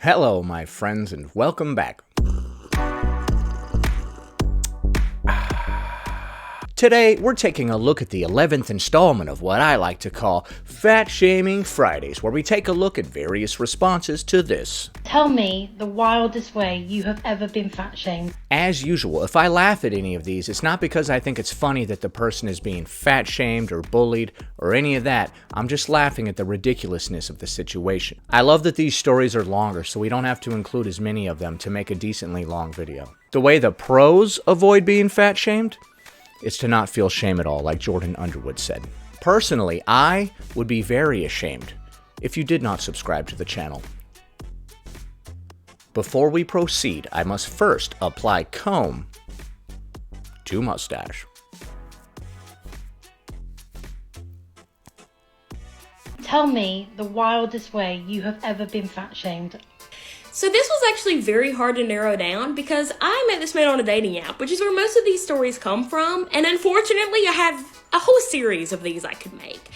Hello, my friends, and welcome back. Today, we're taking a look at the 11th installment of what I like to call Fat Shaming Fridays, where we take a look at various responses to this. Tell me the wildest way you have ever been fat shamed. As usual, if I laugh at any of these, it's not because I think it's funny that the person is being fat shamed or bullied or any of that. I'm just laughing at the ridiculousness of the situation. I love that these stories are longer, so we don't have to include as many of them to make a decently long video. The way the pros avoid being fat shamed is to not feel shame at all, like Jordan Underwood said. Personally, I would be very ashamed if you did not subscribe to the channel. Before we proceed, I must first apply comb to mustache. Tell me the wildest way you have ever been fat shamed. So this was actually very hard to narrow down because I met this man on a dating app, which is where most of these stories come from. And unfortunately, I have a whole series of these I could make.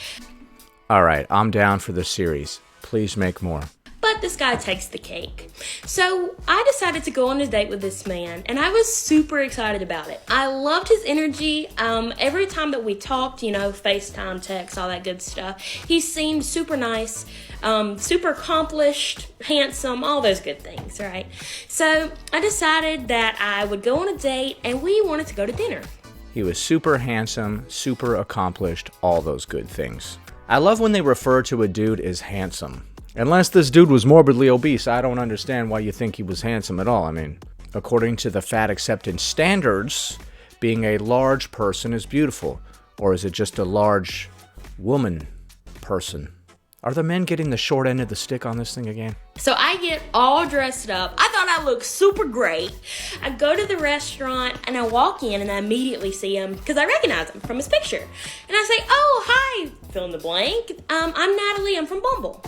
All right, I'm down for the series. Please make more. But this guy takes the cake. So I decided to go on a date with this man, and I was super excited about it. I loved his energy. Every time that we talked, FaceTime, text, all that good stuff, he seemed super nice, super accomplished, handsome, all those good things, right? So I decided that I would go on a date, and we wanted to go to dinner. He was super handsome, super accomplished, all those good things. I love when they refer to a dude as handsome. Unless this dude was morbidly obese, I don't understand why you think he was handsome at all. I mean, according to the fat acceptance standards, being a large person is beautiful. Or is it just a large woman person? Are the men getting the short end of the stick on this thing again? So I get all dressed up. I thought I looked super great. I go to the restaurant and I walk in and I immediately see him because I recognize him from his picture. And I say, "Oh, hi, fill in the blank. I'm Natalie, I'm from Bumble."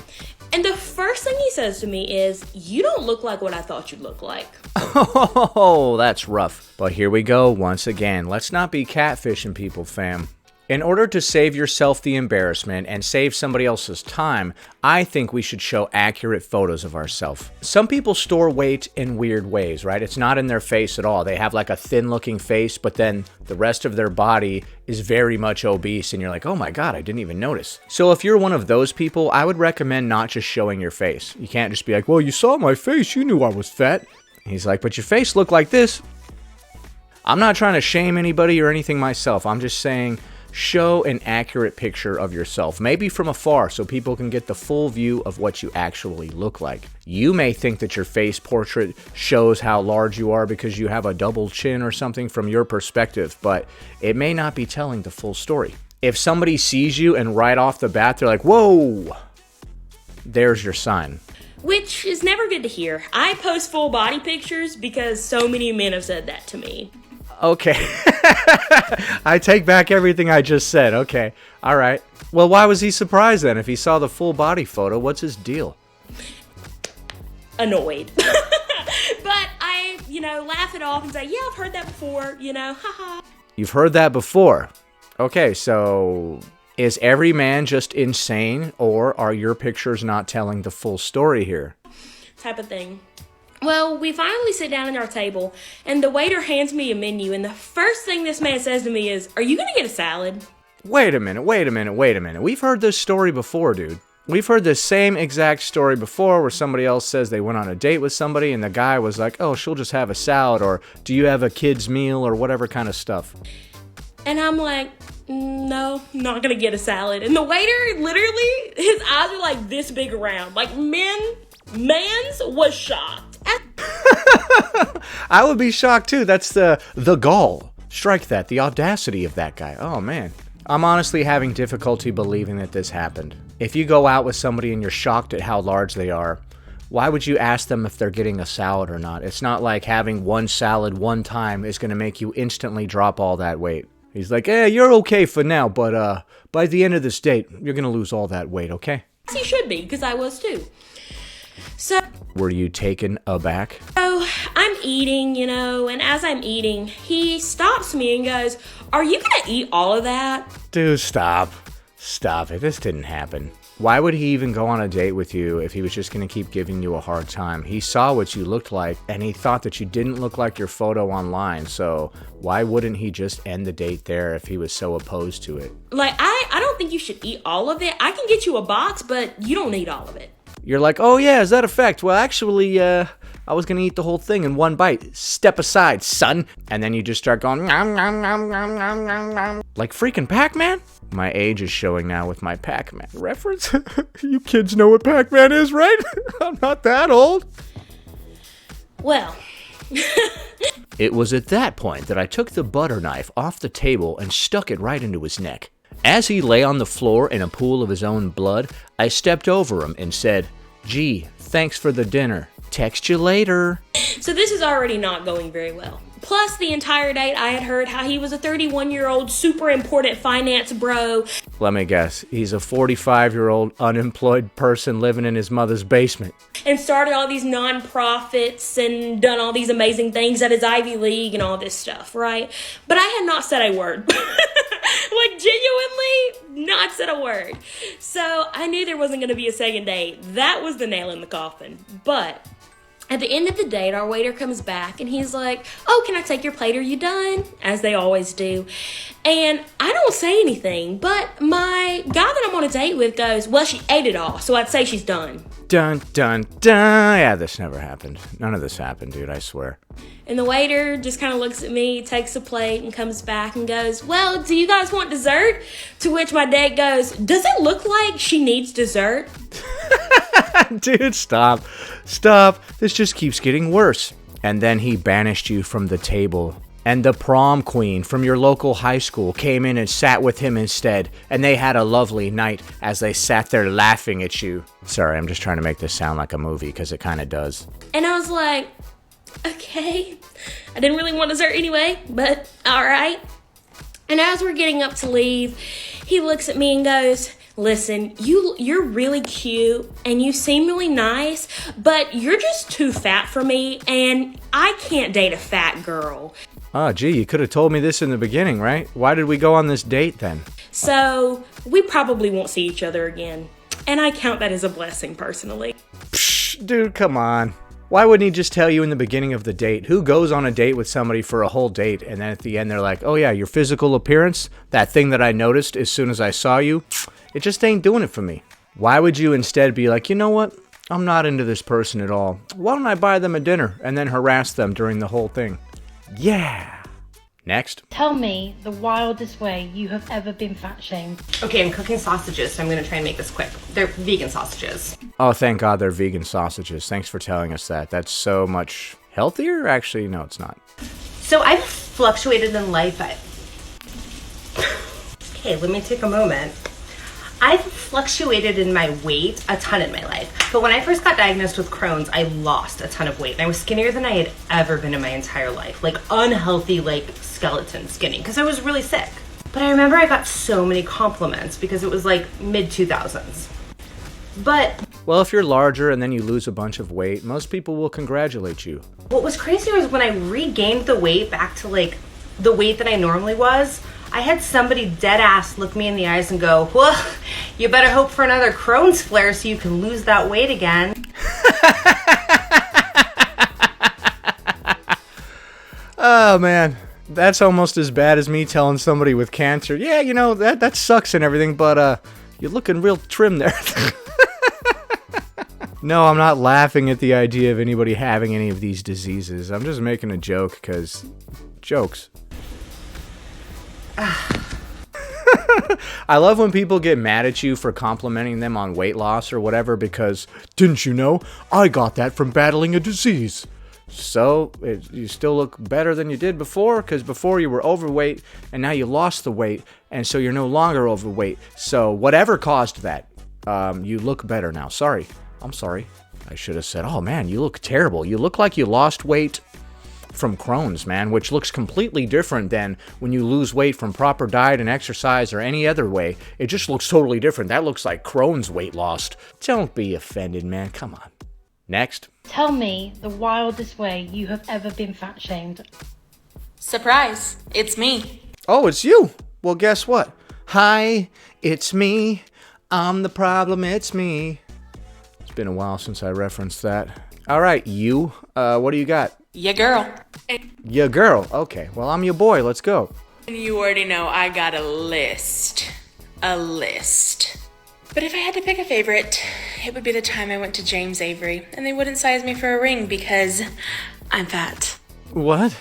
And the first thing he says to me is, "You don't look like what I thought you'd look like." Oh, that's rough. But here we go once again. Let's not be catfishing people, fam. In order to save yourself the embarrassment and save somebody else's time, I think we should show accurate photos of ourselves. Some people store weight in weird ways, right? It's not in their face at all. They have like a thin-looking face, but then the rest of their body is very much obese, and you're like, oh my god, I didn't even notice. So if you're one of those people, I would recommend not just showing your face. You can't just be like, well, you saw my face, you knew I was fat. He's like, but your face looked like this. I'm not trying to shame anybody or anything myself. I'm just saying, show an accurate picture of yourself, maybe from afar, so people can get the full view of what you actually look like. You may think that your face portrait shows how large you are because you have a double chin or something from your perspective, but it may not be telling the full story. If somebody sees you and right off the bat they're like, whoa, there's your sign. Which is never good to hear. I post full body pictures because so many men have said that to me. Okay. I take back everything I just said. Okay. All right. Well, why was he surprised then? If he saw the full body photo, what's his deal? Annoyed. But I, laugh it off and say, yeah, I've heard that before, haha. You've heard that before. Okay, so is every man just insane, or are your pictures not telling the full story here? Type of thing. Well, we finally sit down at our table, and the waiter hands me a menu, and the first thing this man says to me is, "Are you gonna get a salad?" Wait a minute. We've heard this story before, dude. We've heard the same exact story before where somebody else says they went on a date with somebody, and the guy was like, oh, she'll just have a salad, or do you have a kid's meal, or whatever kind of stuff. And I'm like, no, not gonna get a salad. And the waiter, literally, his eyes are like this big around. Like, man's was shocked. I would be shocked too. That's the gall. Strike that. The audacity of that guy. Oh man. I'm honestly having difficulty believing that this happened. If you go out with somebody and you're shocked at how large they are, why would you ask them if they're getting a salad or not? It's not like having one salad one time is going to make you instantly drop all that weight. He's like, hey, you're okay for now, but by the end of this date, you're going to lose all that weight, okay? Yes, you should be, because I was too. So, were you taken aback? So I'm eating, and as I'm eating, he stops me and goes, "Are you gonna eat all of that?" Dude, stop. Stop it. This didn't happen. Why would he even go on a date with you if he was just going to keep giving you a hard time? He saw what you looked like, and he thought that you didn't look like your photo online, so why wouldn't he just end the date there if he was so opposed to it? Like, I don't think you should eat all of it. I can get you a box, but you don't need all of it. You're like, oh yeah, is that a fact? Well, actually, I was going to eat the whole thing in one bite. Step aside, son. And then you just start going, nom, nom, nom, nom, nom, nom, nom. Like freaking Pac-Man? My age is showing now with my Pac-Man reference. You kids know what Pac-Man is, right? I'm not that old. Well. It was at that point that I took the butter knife off the table and stuck it right into his neck. As he lay on the floor in a pool of his own blood, I stepped over him and said, "Gee, thanks for the dinner. Text you later." So this is already not going very well. Plus, the entire date I had heard how he was a 31-year-old super important finance bro. Let me guess, he's a 45-year-old unemployed person living in his mother's basement. And started all these nonprofits and done all these amazing things at his Ivy League and all this stuff, right? But I had not said a word. Like, genuinely not said a word. So I knew there wasn't going to be a second date. That was the nail in the coffin. But at the end of the date, our waiter comes back and he's like, "Oh, can I take your plate? Are you done?" As they always do. And I don't say anything, but my guy that I'm on a date with goes, "Well, she ate it all, so I'd say she's done." Dun, dun, dun. Yeah, this never happened. None of this happened, dude, I swear. And the waiter just kind of looks at me, takes a plate, and comes back and goes, "Well, do you guys want dessert?" To which my date goes, "Does it look like she needs dessert?" Dude, stop. Stop. This just keeps getting worse. And then he banished you from the table. And the prom queen from your local high school came in and sat with him instead. And they had a lovely night as they sat there laughing at you. Sorry, I'm just trying to make this sound like a movie because it kind of does. And I was like, okay. I didn't really want dessert anyway, but all right. And as we're getting up to leave, he looks at me and goes, "Listen, you're really cute and you seem really nice, but you're just too fat for me and I can't date a fat girl." Oh, gee, you could have told me this in the beginning, right? Why did we go on this date then? So we probably won't see each other again. And I count that as a blessing personally. Psh, dude, come on. Why wouldn't he just tell you in the beginning of the date? Who goes on a date with somebody for a whole date and then at the end they're like, "Oh yeah, your physical appearance, that thing that I noticed as soon as I saw you, it just ain't doing it for me." Why would you instead be like, "You know what? I'm not into this person at all. Why don't I buy them a dinner and then harass them during the whole thing?" Yeah. Next. Tell me the wildest way you have ever been fat shamed. Okay, I'm cooking sausages, so I'm gonna try and make this quick. They're vegan sausages. Oh, thank God they're vegan sausages. Thanks for telling us that. That's so much healthier. Actually, no, it's not. So I've fluctuated in life. Okay, let me take a moment. I've fluctuated in my weight a ton in my life. But when I first got diagnosed with Crohn's, I lost a ton of weight. And I was skinnier than I had ever been in my entire life. Like unhealthy, like skeleton skinny, because I was really sick. But I remember I got so many compliments because it was like mid-2000s. But Well, if you're larger and then you lose a bunch of weight, most people will congratulate you. what was crazy was when I regained the weight back to like the weight that I normally was, I had somebody dead ass look me in the eyes and go, "Well, you better hope for another Crohn's flare so you can lose that weight again." Oh, man. That's almost as bad as me telling somebody with cancer, "Yeah, you know, that sucks and everything, but you're looking real trim there." No, I'm not laughing at the idea of anybody having any of these diseases. I'm just making a joke because jokes. I love when people get mad at you for complimenting them on weight loss or whatever because, "Didn't you know? I got that from battling a disease." So, you still look better than you did before because before you were overweight and now you lost the weight and so you're no longer overweight. So, whatever caused that, you look better now. Sorry. I'm sorry. I should have said, "Oh man, you look terrible. You look like you lost weight from Crohn's, man," which looks completely different than when you lose weight from proper diet and exercise or any other way. It just looks totally different. That looks like Crohn's weight lost. Don't be offended, man. Come on. Next. Tell me the wildest way you have ever been fat shamed. Surprise, it's me. Oh, it's you. Well, guess what? Hi, it's me. I'm the problem, it's me. It's been a while since I referenced that. All right, you. What do you got? Ya girl. Ya girl. Okay, well, I'm your boy. Let's go. And you already know I got a list. A list. But if I had to pick a favorite, it would be the time I went to James Avery and they wouldn't size me for a ring because I'm fat. What?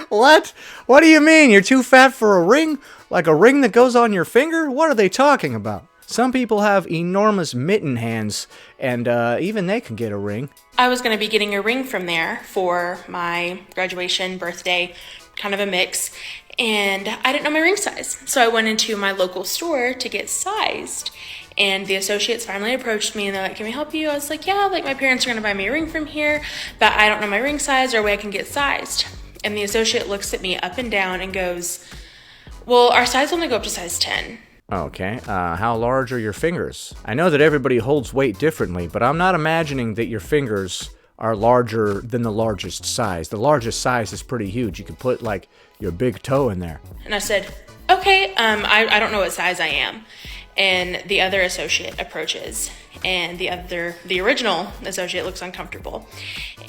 What? What do you mean? You're too fat for a ring? Like a ring that goes on your finger? What are they talking about? Some people have enormous mitten hands, and even they can get a ring. I was going to be getting a ring from there for my graduation, birthday, kind of a mix, and I didn't know my ring size. So I went into my local store to get sized, and the associates finally approached me and they're like, can we help you? I was like, yeah, like my parents are going to buy me a ring from here, but I don't know my ring size or a way I can get sized. And the associate looks at me up and down and goes, well, our size only go up to size 10. Okay, how large are your fingers? I know that everybody holds weight differently, but I'm not imagining that your fingers are larger than the largest size. The largest size is pretty huge. You could put, like, your big toe in there. And I said, okay, I don't know what size I am. And the other associate approaches, and the original associate looks uncomfortable.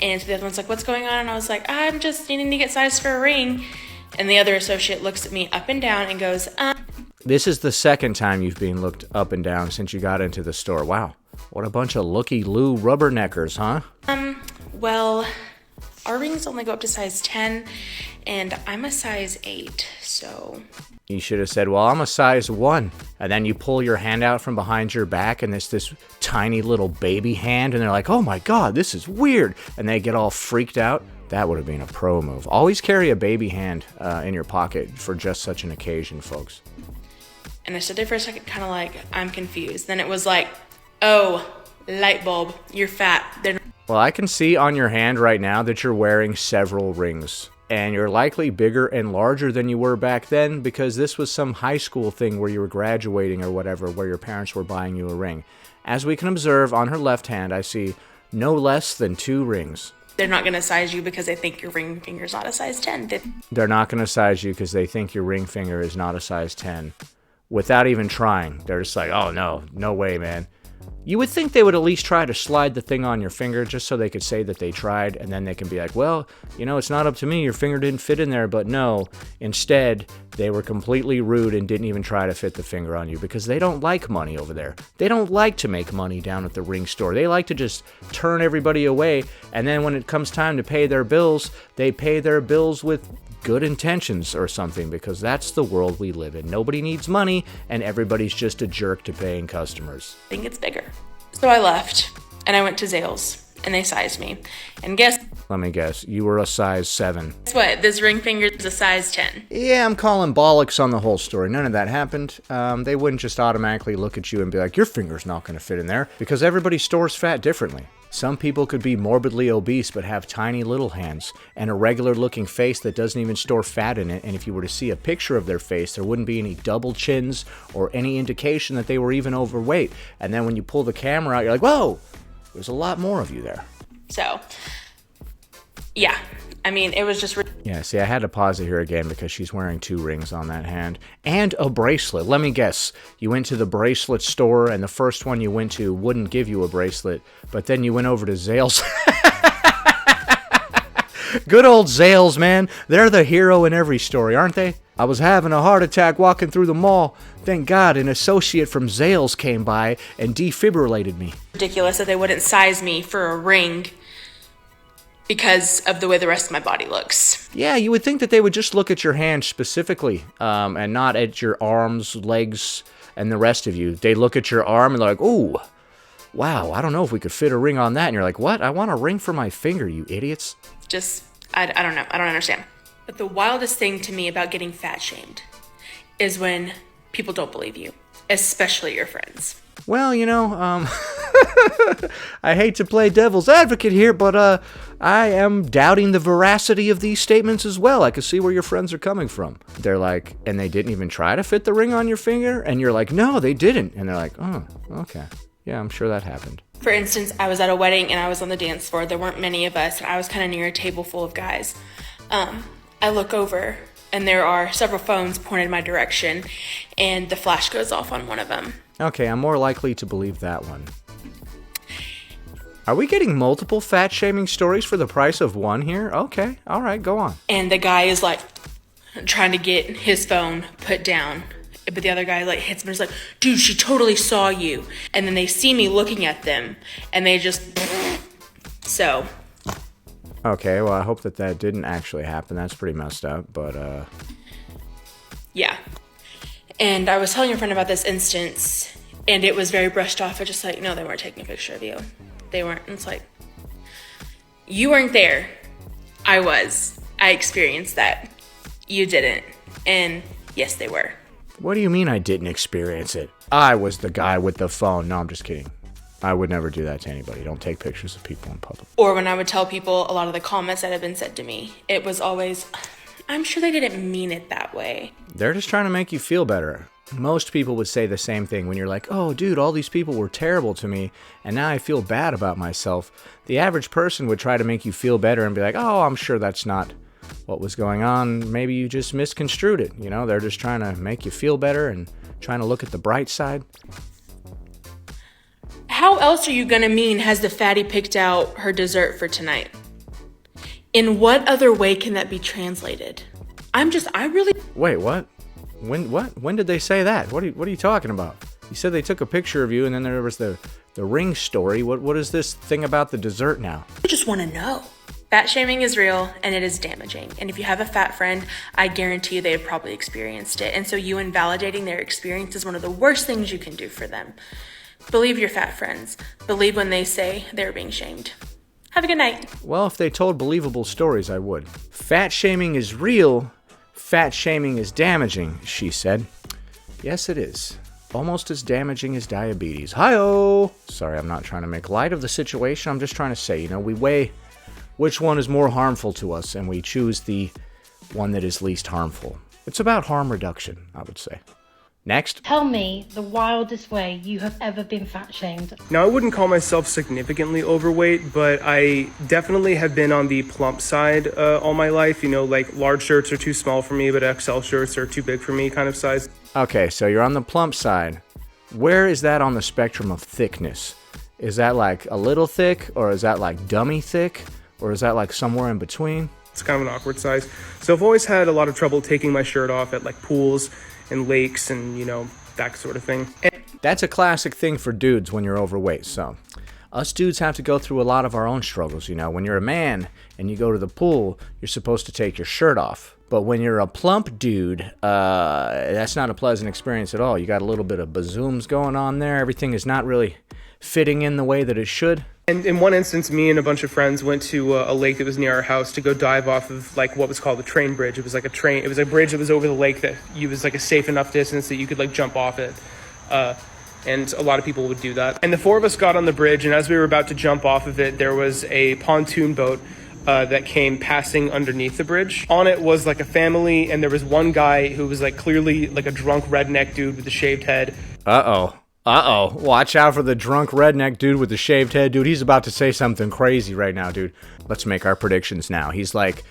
And so the other one's like, what's going on? And I was like, I'm just needing to get sized for a ring. And the other associate looks at me up and down and goes, This is the second time you've been looked up and down since you got into the store. Wow, what a bunch of looky-loo rubberneckers, huh? well, our rings only go up to size 10, and I'm a size 8, so... You should have said, well, I'm a size 1. And then you pull your hand out from behind your back, and it's this tiny little baby hand, and they're like, oh my god, this is weird. And they get all freaked out. That would have been a pro move. Always carry a baby hand in your pocket for just such an occasion, folks. And I stood there for a second, kind of like, I'm confused. Then it was like, oh, light bulb, you're fat. Well, I can see on your hand right now that you're wearing several rings. And you're likely bigger and larger than you were back then because this was some high school thing where you were graduating or whatever, where your parents were buying you a ring. As we can observe on her left hand, I see no less than 2 rings. They're not going to size you because they think your ring finger's not a size 10. They're not going to size you because they think your ring finger is not a size 10. Without even trying. They're just like, oh no, no way, man. You would think they would at least try to slide the thing on your finger just so they could say that they tried, and then they can be like, well, you know, it's not up to me, your finger didn't fit in there, but no. Instead, they were completely rude and didn't even try to fit the finger on you because they don't like money over there. They don't like to make money down at the ring store. They like to just turn everybody away, and then when it comes time to pay their bills, they pay their bills with good intentions or something because that's the world we live in. Nobody needs money and everybody's just a jerk to paying customers. I think it's bigger. So I left and I went to Zales and they sized me. And guess Let me guess, you were a size 7. Guess what? This ring finger is a size 10. Yeah, I'm calling bollocks on the whole story. None of that happened. They wouldn't just automatically look at you and be like, your finger's not going to fit in there because everybody stores fat differently. Some people could be morbidly obese but have tiny little hands and a regular looking face that doesn't even store fat in it, and if you were to see a picture of their face, there wouldn't be any double chins or any indication that they were even overweight. And then when you pull the camera out, you're like, whoa, there's a lot more of you there. So, yeah. I mean, it was just... Yeah, see, I had to pause it here again because she's wearing 2 rings on that hand. And a bracelet. Let me guess. You went to the bracelet store, and the first one you went to wouldn't give you a bracelet, but then you went over to Zales. Good old Zales, man. They're the hero in every story, aren't they? I was having a heart attack walking through the mall. Thank God an associate from Zales came by and defibrillated me. Ridiculous that they wouldn't size me for a ring because of the way the rest of my body looks. Yeah, you would think that they would just look at your hand specifically, and not at your arms, legs, and the rest of you. They look at your arm and they're like, ooh, wow, I don't know if we could fit a ring on that. And you're like, what? I want a ring for my finger, you idiots. Just, I don't know. I don't understand. But the wildest thing to me about getting fat shamed is when people don't believe you, especially your friends. Well, you know, I hate to play devil's advocate here, but I am doubting the veracity of these statements as well. I can see where your friends are coming from. They're like, and they didn't even try to fit the ring on your finger? And you're like, no, they didn't. And they're like, oh, okay. Yeah, I'm sure that happened. For instance, I was at a wedding and I was on the dance floor. There weren't many of us, and I was kind of near a table full of guys. I look over and there are several phones pointed my direction, and the flash goes off on one of them. Okay, I'm more likely to believe that one. Are we getting multiple fat-shaming stories for the price of one here? Okay, all right, go on. And the guy is like trying to get his phone put down, but the other guy like hits him and is like, dude, she totally saw you. And then they see me looking at them, and they just so. Okay, well, I hope that didn't actually happen. That's pretty messed up, but yeah. And I was telling your friend about this instance, and it was very brushed off. It's just like, no, they weren't taking a picture of you. They weren't. And it's like, you weren't there. I was. I experienced that. You didn't. And yes, they were. What do you mean I didn't experience it? I was the guy with the phone. No, I'm just kidding. I would never do that to anybody. Don't take pictures of people in public. Or when I would tell people a lot of the comments that have been said to me, it was always, I'm sure they didn't mean it that way. They're just trying to make you feel better. Most people would say the same thing when you're like, oh, dude, all these people were terrible to me, and now I feel bad about myself. The average person would try to make you feel better and be like, oh, I'm sure that's not what was going on. Maybe you just misconstrued it. You know, they're just trying to make you feel better and trying to look at the bright side. How else are you gonna mean has the fatty picked out her dessert for tonight? In what other way can that be translated? Wait, what? When did they say that? What are you talking about? You said they took a picture of you, and then there was the ring story. What is this thing about the dessert now? I just want to know. Fat shaming is real, and it is damaging. And if you have a fat friend, I guarantee you they have probably experienced it. And so you invalidating their experience is one of the worst things you can do for them. Believe your fat friends. Believe when they say they're being shamed. Have a good night. Well, if they told believable stories, I would. Fat shaming is real. Fat shaming is damaging, she said. Yes, it is. Almost as damaging as diabetes. Hi-oh! Sorry, I'm not trying to make light of the situation. I'm just trying to say, we weigh which one is more harmful to us, and we choose the one that is least harmful. It's about harm reduction, I would say. Next. Tell me the wildest way you have ever been fat shamed. Now, I wouldn't call myself significantly overweight, but I definitely have been on the plump side all my life. Like large shirts are too small for me, but XL shirts are too big for me kind of size. Okay, so you're on the plump side. Where is that on the spectrum of thickness? Is that like a little thick, or is that like dummy thick, or is that like somewhere in between? It's kind of an awkward size. So I've always had a lot of trouble taking my shirt off at like pools and lakes and, that sort of thing. That's a classic thing for dudes when you're overweight. So us dudes have to go through a lot of our own struggles. When you're a man and you go to the pool, you're supposed to take your shirt off. But when you're a plump dude, that's not a pleasant experience at all. You got a little bit of bazooms going on there. Everything is not really fitting in the way that it should. And in one instance, me and a bunch of friends went to a lake that was near our house to go dive off of like what was called the train bridge. It was like it was a bridge that was over the lake that was like a safe enough distance that you could like jump off it. And a lot of people would do that. And the four of us got on the bridge, and as we were about to jump off of it, there was a pontoon boat that came passing underneath the bridge. On it was like a family, and there was one guy who was like clearly like a drunk redneck dude with a shaved head. Uh-oh. Watch out for the drunk redneck dude with the shaved head. Dude, he's about to say something crazy right now, dude. Let's make our predictions now. He's like,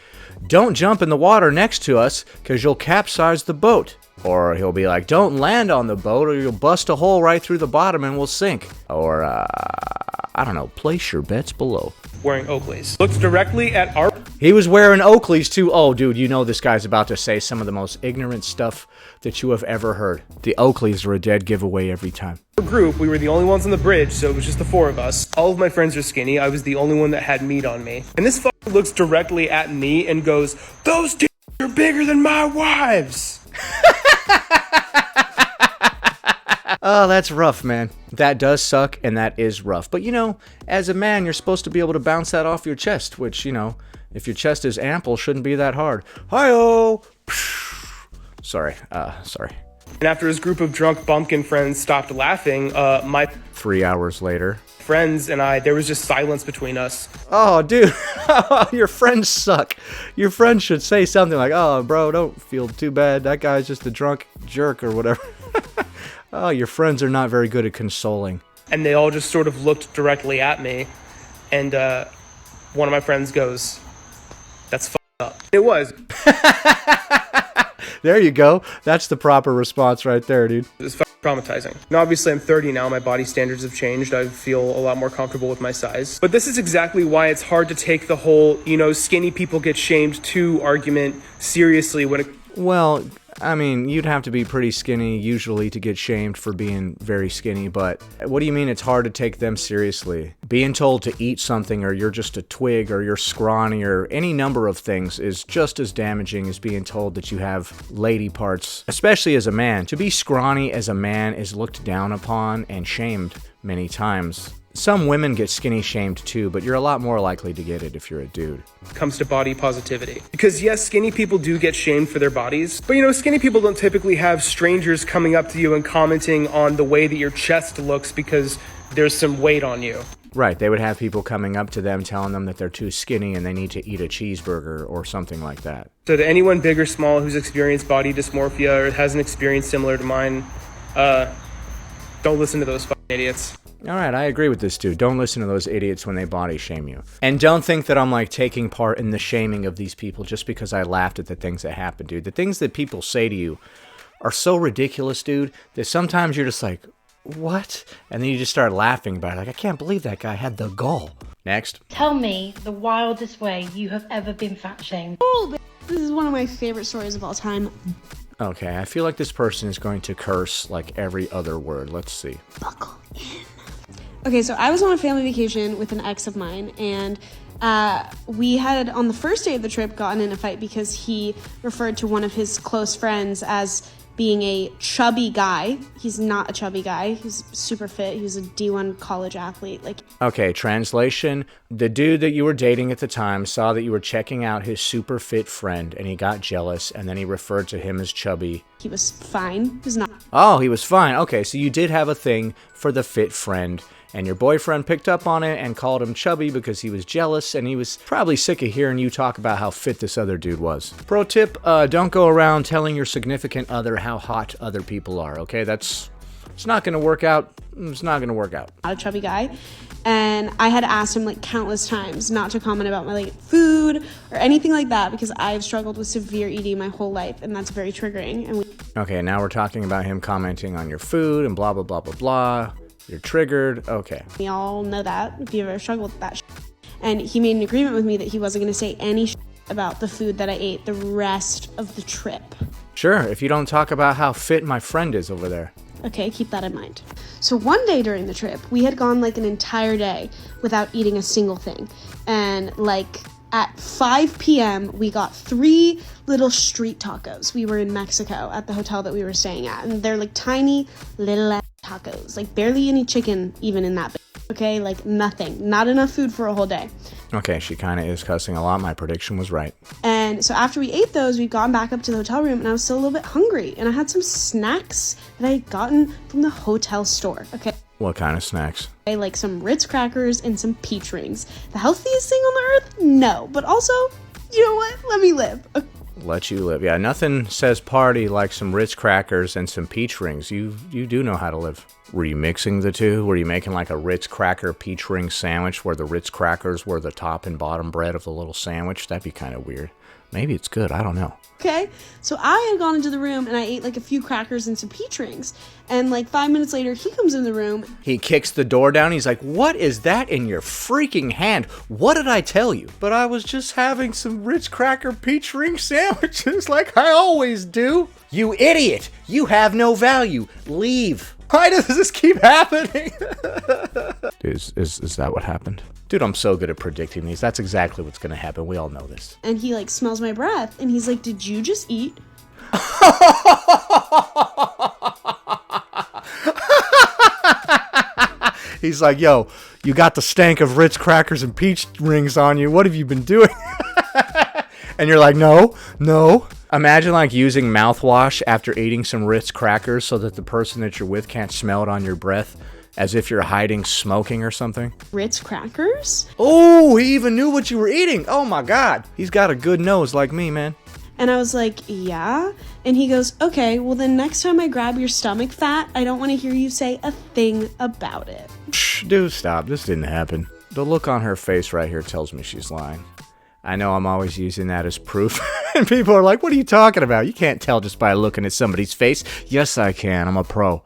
don't jump in the water next to us, because you'll capsize the boat. Or he'll be like, don't land on the boat, or you'll bust a hole right through the bottom and we'll sink. Or, I don't know, place your bets below. Wearing Oakleys. Looked directly at our... He was wearing Oakleys too. Oh, dude, this guy's about to say some of the most ignorant stuff that you have ever heard. The Oakleys are a dead giveaway every time. Group, we were the only ones on the bridge, so it was just the four of us. All of my friends are skinny. I was the only one that had meat on me. And this fucker looks directly at me and goes, those d***s are bigger than my wives. Oh, that's rough, man. That does suck, and that is rough. But, as a man, you're supposed to be able to bounce that off your chest, which, if your chest is ample, shouldn't be that hard. Hi-oh! Sorry. And after his group of drunk bumpkin friends stopped laughing, my 3 hours later, friends and I, there was just silence between us. Oh, dude, your friends suck. Your friends should say something like, oh, bro, don't feel too bad. That guy's just a drunk jerk or whatever. Oh, your friends are not very good at consoling. And they all just sort of looked directly at me. And one of my friends goes, that's f***ed up. It was. There you go. That's the proper response right there, dude. It's traumatizing. Now, obviously, I'm 30 now. My body standards have changed. I feel a lot more comfortable with my size. But this is exactly why it's hard to take the whole, skinny people get shamed too argument seriously when it... Well, I mean, you'd have to be pretty skinny usually to get shamed for being very skinny, but what do you mean it's hard to take them seriously? Being told to eat something, or you're just a twig, or you're scrawny, or any number of things is just as damaging as being told that you have lady parts, especially as a man. To be scrawny as a man is looked down upon and shamed many times. Some women get skinny shamed too, but you're a lot more likely to get it if you're a dude. Comes to body positivity. Because yes, skinny people do get shamed for their bodies, but skinny people don't typically have strangers coming up to you and commenting on the way that your chest looks because there's some weight on you. Right, they would have people coming up to them telling them that they're too skinny and they need to eat a cheeseburger or something like that. So to anyone big or small who's experienced body dysmorphia or has an experience similar to mine, don't listen to those fucking idiots. Alright, I agree with this dude. Don't listen to those idiots when they body shame you. And don't think that I'm taking part in the shaming of these people just because I laughed at the things that happened, dude. The things that people say to you are so ridiculous, dude, that sometimes you're just like, what? And then you just start laughing about it. I can't believe that guy had the gall. Next. Tell me the wildest way you have ever been fat shamed. Oh, this is one of my favorite stories of all time. Okay, I feel like this person is going to curse every other word. Let's see. Buckle in. Okay, so I was on a family vacation with an ex of mine, and we had, on the first day of the trip, gotten in a fight because he referred to one of his close friends as being a chubby guy. He's not a chubby guy. He's super fit. He was a D1 college athlete. Okay, translation. The dude that you were dating at the time saw that you were checking out his super fit friend, and he got jealous, and then he referred to him as chubby. He was fine. He was not. Oh, he was fine. Okay, so you did have a thing for the fit friend, and your boyfriend picked up on it and called him chubby because he was jealous, and he was probably sick of hearing you talk about how fit this other dude was. Pro tip, don't go around telling your significant other how hot other people are, okay? It's not going to work out. It's not going to work out. Not a chubby guy. And I had asked him countless times not to comment about my food or anything like that because I've struggled with severe eating my whole life, and that's very triggering. And okay, now we're talking about him commenting on your food and blah, blah, blah, blah, blah. You're triggered. Okay. We all know that if you've ever struggled with that And he made an agreement with me that he wasn't going to say any about the food that I ate the rest of the trip. Sure, if you don't talk about how fit my friend is over there. Okay, keep that in mind. So one day during the trip, we had gone an entire day without eating a single thing. And at 5 p.m., we got 3 little street tacos. We were in Mexico at the hotel that we were staying at. And they're tiny little tacos. Barely any chicken even in that. Okay, nothing. Not enough food for a whole day. Okay, she kind of is cussing a lot. My prediction was right. And so after we ate those, we'd gone back up to the hotel room, and I was still a little bit hungry. And I had some snacks that I had gotten from the hotel store. Okay. What kind of snacks? Some Ritz crackers and some peach rings. The healthiest thing on the earth? No. But also, you know what? Let me live. Okay. Let you live. Yeah, nothing says party like some Ritz crackers and some peach rings. You do know how to live. Were you mixing the two? Were you making a Ritz cracker peach ring sandwich where the Ritz crackers were the top and bottom bread of the little sandwich? That'd be kind of weird. Maybe it's good. I don't know. Okay, so I had gone into the room and I ate a few crackers and some peach rings. And 5 minutes later, he comes in the room. He kicks the door down. He's like, what is that in your freaking hand? What did I tell you? But I was just having some Ritz cracker peach ring sandwiches like I always do. You idiot. You have no value. Leave. Why does this keep happening? Is that what happened? Dude, I'm so good at predicting these. That's exactly what's going to happen. We all know this. And he smells my breath and he's like, did you just eat? He's like, yo, you got the stank of Ritz crackers and peach rings on you. What have you been doing? And you're like, no. Imagine using mouthwash after eating some Ritz crackers so that the person that you're with can't smell it on your breath, as if you're hiding smoking or something. Ritz crackers? Oh, he even knew what you were eating. Oh my God. He's got a good nose like me, man. And I was like, yeah? And he goes, okay, well then next time I grab your stomach fat, I don't want to hear you say a thing about it. Shh, dude, stop. This didn't happen. The look on her face right here tells me she's lying. I know I'm always using that as proof. And people are like, what are you talking about? You can't tell just by looking at somebody's face. Yes, I can. I'm a pro.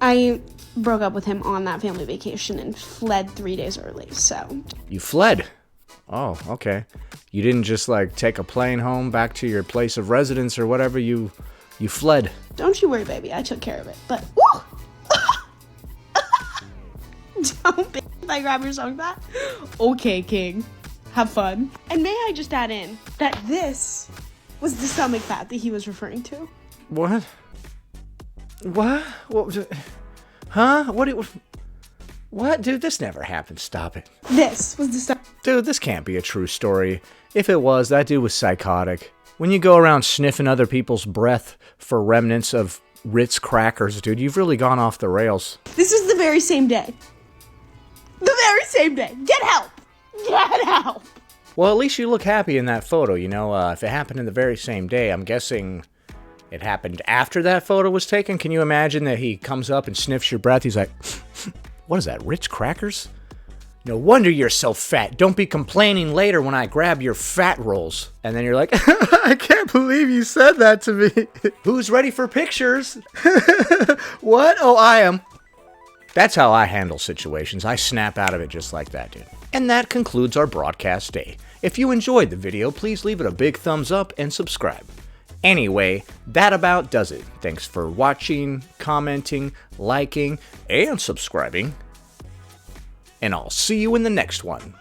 I broke up with him on that family vacation and fled 3 days early, so. You fled? Oh, okay. You didn't just, like, take a plane home back to your place of residence or whatever. You fled. Don't you worry, baby. I took care of it. But, woo! Don't be if I grab your stomach back. Okay, King. Have fun. And may I just add in that this was the stomach fat that he was referring to. What? What? What was it? Huh? What? Dude, this never happened. Stop it. This was the stomach. Dude, this can't be a true story. If it was, that dude was psychotic. When you go around sniffing other people's breath for remnants of Ritz crackers, dude, you've really gone off the rails. This is the very same day. The very same day. Get help. Get help. Well, at least you look happy in that photo, you know. If it happened in the very same day, I'm guessing it happened after that photo was taken. Can you imagine that he comes up and sniffs your breath? He's like, what is that, Ritz crackers? No wonder you're so fat. Don't be complaining later when I grab your fat rolls. And then you're like, I can't believe you said that to me. Who's ready for pictures? What? Oh, I am. That's how I handle situations. I snap out of it just like that, dude. And that concludes our broadcast day. If you enjoyed the video, please leave it a big thumbs up and subscribe. Anyway, that about does it. Thanks for watching, commenting, liking, and subscribing. And I'll see you in the next one.